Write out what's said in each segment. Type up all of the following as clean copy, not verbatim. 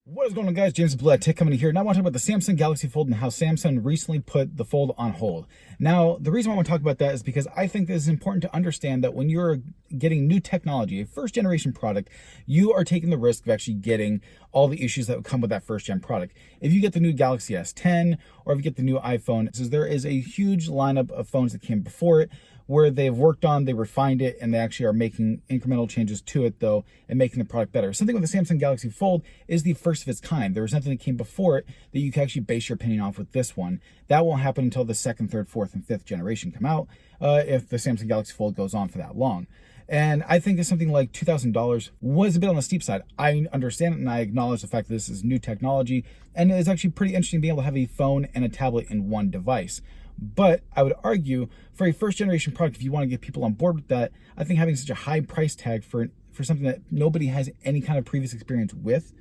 What is going on, guys? James Blue at Tech coming here. Now I want to talk about the Samsung Galaxy Fold and how Samsung recently put the Fold on hold. Now, the reason why I want to talk about that is because I think this is important to understand that when you're getting new technology, a first generation product, you are taking the risk of actually getting all the issues that would come with that first gen product. If you get the new Galaxy S10 or if you get the new iPhone, there is a huge lineup of phones that came before it where they've worked on, they refined it, and they actually are making incremental changes to it though and making the product better. Something with the Samsung Galaxy Fold is the first of its kind. There was nothing that came before it that you can actually base your opinion off with this one. That won't happen until the second, third, fourth, and fifth generation come out if the Samsung Galaxy Fold goes on for that long. And I think it's something like $2,000 was a bit on the steep side. I understand it and I acknowledge the fact that this is new technology and it's actually pretty interesting being able to have a phone and a tablet in one device. But I would argue for a first generation product, if you want to get people on board with that, I think having such a high price tag for something that nobody has any kind of previous experience with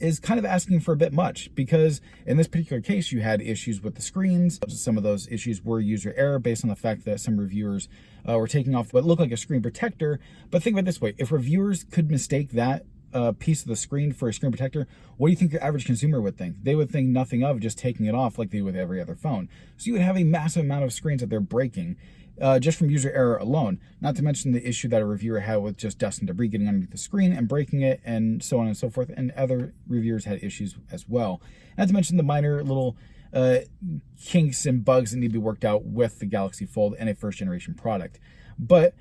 is kind of asking for a bit much, because in this particular case, you had issues with the screens. Some of those issues were user error based on the fact that some reviewers were taking off what looked like a screen protector. But think about it this way, if reviewers could mistake that piece of the screen for a screen protector, what do you think your average consumer would think? They would think nothing of just taking it off like they would with every other phone. So you would have a massive amount of screens that they're breaking just from user error alone. Not to mention the issue that a reviewer had with just dust and debris getting underneath the screen and breaking it, and so on and so forth. And other reviewers had issues as well. Not to mention the minor little kinks and bugs that need to be worked out with the Galaxy Fold and a first generation product. But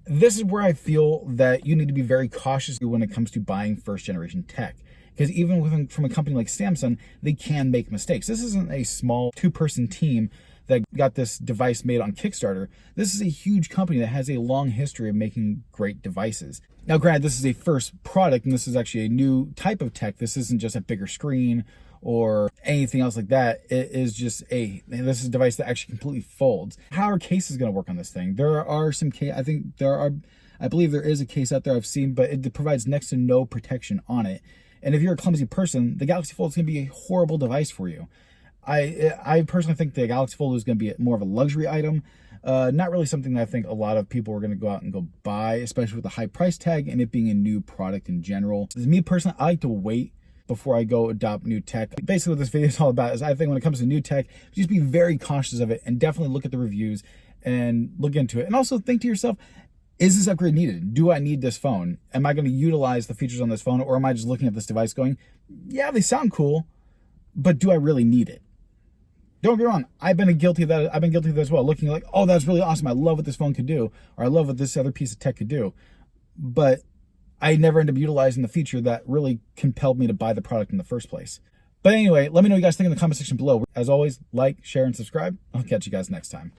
this is where I feel that you need to be very cautious when it comes to buying first generation tech. Because even from a company like Samsung, they can make mistakes. This isn't a small two-person team that got this device made on Kickstarter. This is a huge company that has a long history of making great devices. Now, granted, this is a first product and this is actually a new type of tech. This isn't just a bigger screen or anything else like that. It is just this is a device that actually completely folds. How are cases going to work on this thing? There are some I believe there is a case out there I've seen, but it provides next to no protection on it. And if you're a clumsy person, the Galaxy Fold is going to be a horrible device for you. I personally think the Galaxy Fold is going to be more of a luxury item, not really something that I think a lot of people are going to go out and go buy, especially with the high price tag and it being a new product in general. As me personally, I like to wait before I go adopt new tech. Basically what this video is all about is I think when it comes to new tech, just be very cautious of it and definitely look at the reviews and look into it. And also think to yourself, is this upgrade needed? Do I need this phone? Am I going to utilize the features on this phone, or am I just looking at this device going, yeah, they sound cool, but do I really need it? Don't get me wrong, I've been guilty of that. I've been guilty of that as well, looking like, oh, that's really awesome. I love what this phone could do, or I love what this other piece of tech could do. But I never end up utilizing the feature that really compelled me to buy the product in the first place. But anyway, let me know what you guys think in the comment section below. As always, like, share, and subscribe. I'll catch you guys next time.